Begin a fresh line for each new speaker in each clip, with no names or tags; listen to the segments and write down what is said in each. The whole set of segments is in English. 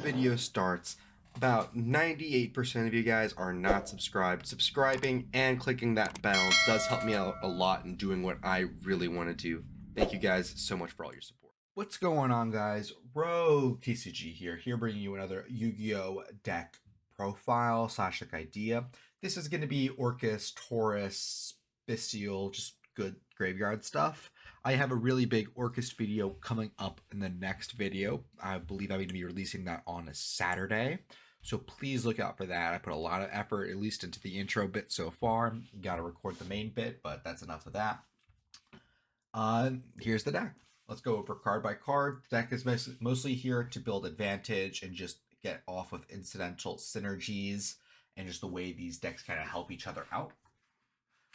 video starts, about 98% of you guys are not subscribed. Subscribing and clicking that bell does help me out a lot in doing what I really want to do. Thank you guys so much for all your support. What's going on, guys? Rogue TCG here bringing you another Yu-Gi-Oh deck profile slash like idea. This is going to be Orcust, Horus, Bestial, just good graveyard stuff. I have a really big Orcust video coming up in the next video. I believe I'm going to be releasing that on a Saturday. So please look out for that. I put a lot of effort, at least into the intro bit so far. Got to record the main bit, but that's enough of that. Here's the deck. Let's go over card by card. The deck is mostly here to build advantage and just get off with incidental synergies and just the way these decks kind of help each other out.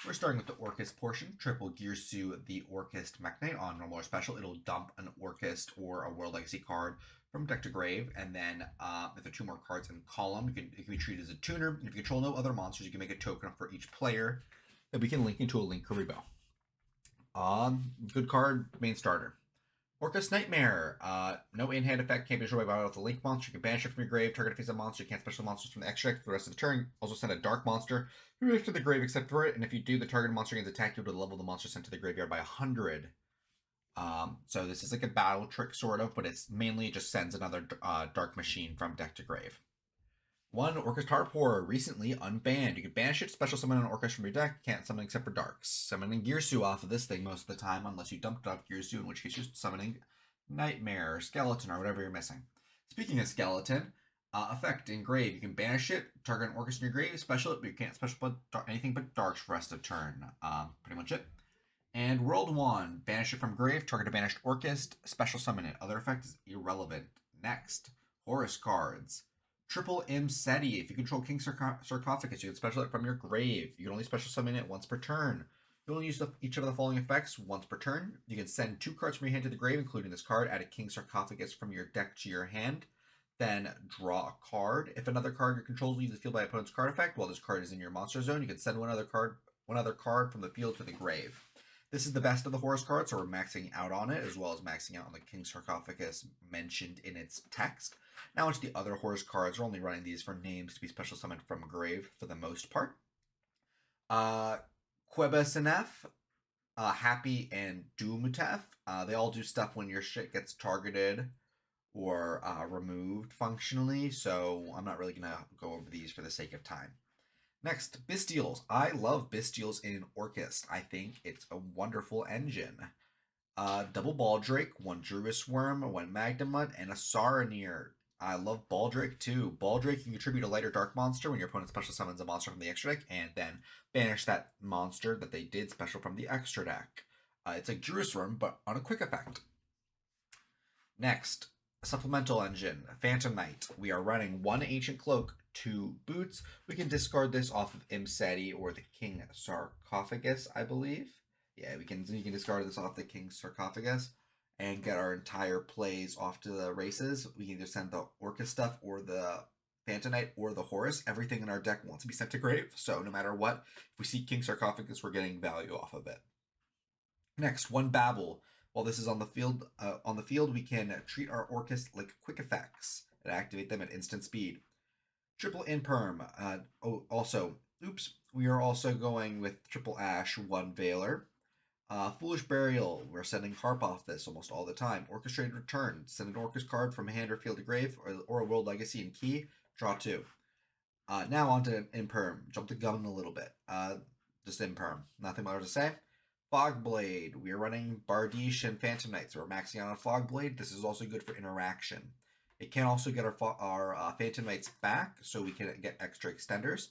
We're starting with the Orcust portion. Triple Gearsu the Orcust Mekk-Knight on normal or special. It'll dump an Orcust or a World Legacy card from deck to grave, and then if there are two more cards in column, it can be treated as a tuner. And if you control no other monsters, you can make a token for each player that we can link into a Link Karibo. Good card, main starter. Orcust Nightmare. No in-hand effect, can't be destroyed by battle with a link monster. You can banish it from your grave, target a face of monster. You can't special monsters from the extra deck for the rest of the turn. Also send a dark monster to the grave except for it, and if you do, the target monster gains attack equal to the level of the monster sent to the graveyard by 100. So this is like a battle trick sort of, but it's mainly just sends another dark machine from deck to grave. One, Orcust Harpor, recently unbanned. You can banish it, special summon an Orcust from your deck, can't summon except for darks. Summoning Gearsu off of this thing most of the time, unless you dumped it off Gearsu, in which case you're summoning Nightmare, or Skeleton, or whatever you're missing. Speaking of Skeleton, effect in grave, you can banish it, target an Orcust in your grave, special it, but you can't special put anything but darks for rest of turn. Pretty much it. And World 1, banish it from grave, target a banished Orcust, special summon it. Other effect is irrelevant. Next, Horus cards. Triple Seti. If you control King Sarcophagus, you can special it from your grave. You can only special summon it once per turn. You only use each of the following effects once per turn. You can send 2 cards from your hand to the grave, including this card. Add a King Sarcophagus from your deck to your hand. Then draw a card. If another card your control leaves the field by opponent's card effect, while this card is in your monster zone, you can send one other card from the field to the grave. This is the best of the Horus cards, so we're maxing out on it, as well as maxing out on the King Sarcophagus mentioned in its text. Now onto the other Horus cards. We're only running these for names to be special summoned from grave for the most part. Quebesenef, Happy, and Doomutef. They all do stuff when your shit gets targeted or removed functionally, so I'm not really going to go over these for the sake of time. Next, Bestials. I love Bestials in Orcust. I think it's a wonderful engine. Double Baldrake, 1 Druis Worm, 1 Magnemut, and a Saronir. I love Baldrake too. Baldrake can contribute a light or dark monster when your opponent special summons a monster from the extra deck, and then banish that monster that they did special from the extra deck. It's like Druis Worm, but on a quick effect. Next, supplemental engine, Phantom Knight. We are running 1 Ancient Cloak, 2 Boots. We can discard this off of Seti or the King Sarcophagus, I believe. Yeah, we can discard this off the King Sarcophagus and get our entire plays off to the races. We can either send the Orcust stuff or the Phantom Knight or the Horus. Everything in our deck wants to be sent to grave, so no matter what, if we see King Sarcophagus, we're getting value off of it. Next, 1 Babel. While this is on the field, we can treat our Orcust like quick effects and activate them at instant speed. Triple Imperm. We are also going with Triple Ash, 1 Veiler. Foolish Burial. We're sending Harp off this almost all the time. Orchestrated Return. Send an Orcust card from hand or field to grave, or a World Legacy and key. Draw 2. Now on to Imperm. Jump the gun a little bit. Just Imperm. Nothing more to say. Fogblade. We are running Bardiche and Phantom Knight, so we're maxing out on Fogblade. This is also good for interaction. It can also get our Phantom Knights back, so we can get extra extenders.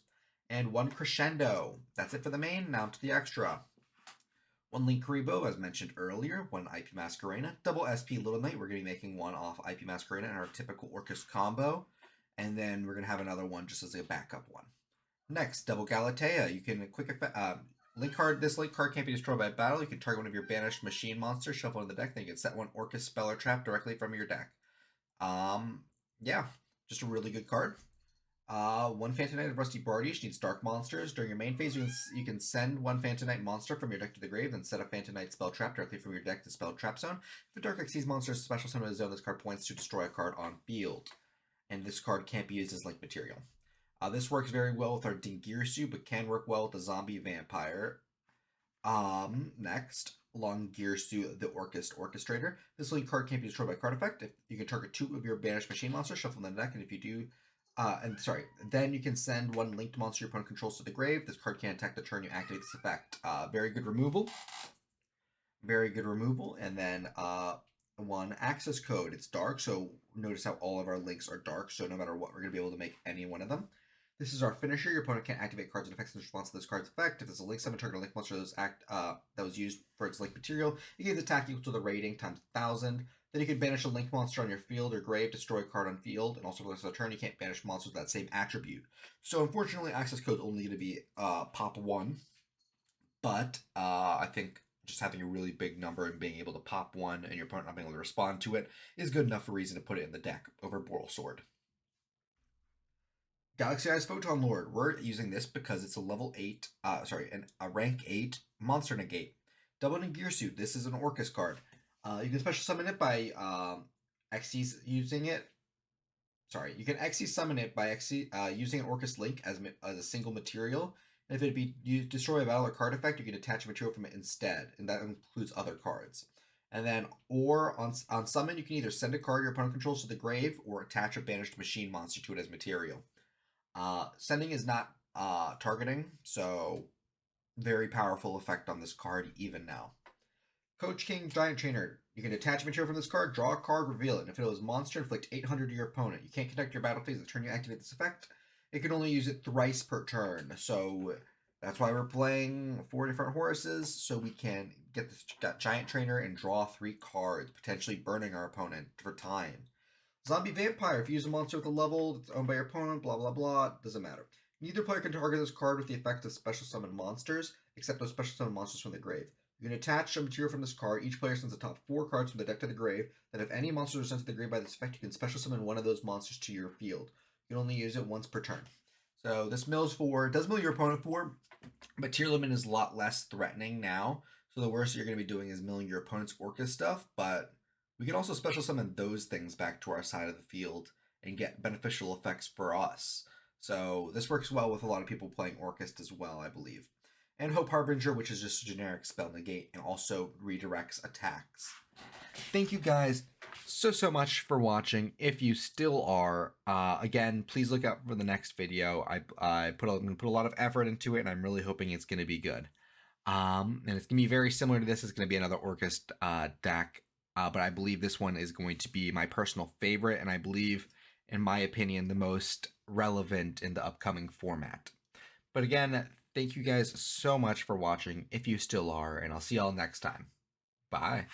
And 1 Crescendo. That's it for the main. Now to the extra. 1 Link Karibo, as mentioned earlier. 1 IP Masquerena. Double SP Little Knight. We're going to be making 1 off IP Masquerena in our typical Orcust combo. And then we're going to have another one just as a backup one. Next, Double Galatea. You can quick effect. This link card can't be destroyed by battle. You can target one of your banished machine monsters, shuffle in the deck, then you can set 1 Orcust spell or trap directly from your deck. Yeah, just a really good card. 1 Phantom Knight of Rusty Bardiche needs dark monsters. During your main phase, you can send 1 Phantom Knight monster from your deck to the grave, then set a Phantom Knight spell trap directly from your deck to spell trap zone. If the dark deck sees monsters special summon to the zone, this card points to destroy a card on field. and this card can't be used as link material. This works very well with our Dingirsu, but can work well with the Zombie Vampire. Next, Longirsu, the Orcust Orchestrator. This link card can't be destroyed by card effect. If you can target 2 of your banished machine monsters, shuffle them in the deck, and if you do, then you can send 1 linked monster your opponent controls to the grave. This card can't attack the turn you activate this effect. Very good removal. Very good removal. And then 1 access code. It's dark, so notice how all of our links are dark, so no matter what, we're going to be able to make any one of them. This is our finisher. Your opponent can't activate cards and effects in response to this card's effect. If it's a link summon target link monster that was used for its link material, you give the attack equal to the rating times 1,000. Then you can banish a link monster on your field or grave, destroy a card on field, and also for the rest of the turn, you can't banish monsters with that same attribute. So unfortunately, access code is only going to be pop 1, but I think just having a really big number and being able to pop 1 and your opponent not being able to respond to it is good enough for reason to put it in the deck over Boral Sword. Galaxy Eyes Photon Lord. We're using this because it's a level 8, a rank 8 monster negate. Double Gear Suit. This is an Orcust card. You can special summon it by Xyz using it. You can Xyz summon it by using an Orcust link as a single material. And if it be used destroy a battle or card effect, you can attach a material from it instead, and that includes other cards. And then, or on summon, you can either send a card your opponent controls to the grave, or attach a banished machine monster to it as material. Sending is not targeting, so very powerful effect on this card even now. Coach King Giant Trainer. You can attach material from this card, draw a card, reveal it, and if it was monster, inflict 800 to your opponent. You can't conduct your battle phase the turn you activate this effect. It can only use it thrice per turn, so that's why we're playing 4 different Horuses, so we can get this Giant Trainer and draw 3 cards, potentially burning our opponent for time. Zombie Vampire. If you use a monster with a level that's owned by your opponent, blah blah blah, doesn't matter. Neither player can target this card with the effect of special summon monsters, except those special summon monsters from the grave. You can attach a material from this card. Each player sends the top 4 cards from the deck to the grave. Then if any monsters are sent to the grave by this effect, you can special summon one of those monsters to your field. You can only use it once per turn. So this mills 4, does mill your opponent 4, but tier limit is a lot less threatening now. So the worst you're going to be doing is milling your opponent's Orcust stuff, but we can also special summon those things back to our side of the field and get beneficial effects for us. So this works well with a lot of people playing Orcust as well, I believe. And Hope Harbinger, which is just a generic spell negate and also redirects attacks. Thank you guys so much for watching. If you still are, again, please look out for the next video. I put a lot of effort into it, and I'm really hoping it's going to be good. And it's going to be very similar to this. It's going to be another Orcust deck. But I believe this one is going to be my personal favorite, and I believe, in my opinion, the most relevant in the upcoming format. But again, thank you guys so much for watching, if you still are, and I'll see y'all next time. Bye.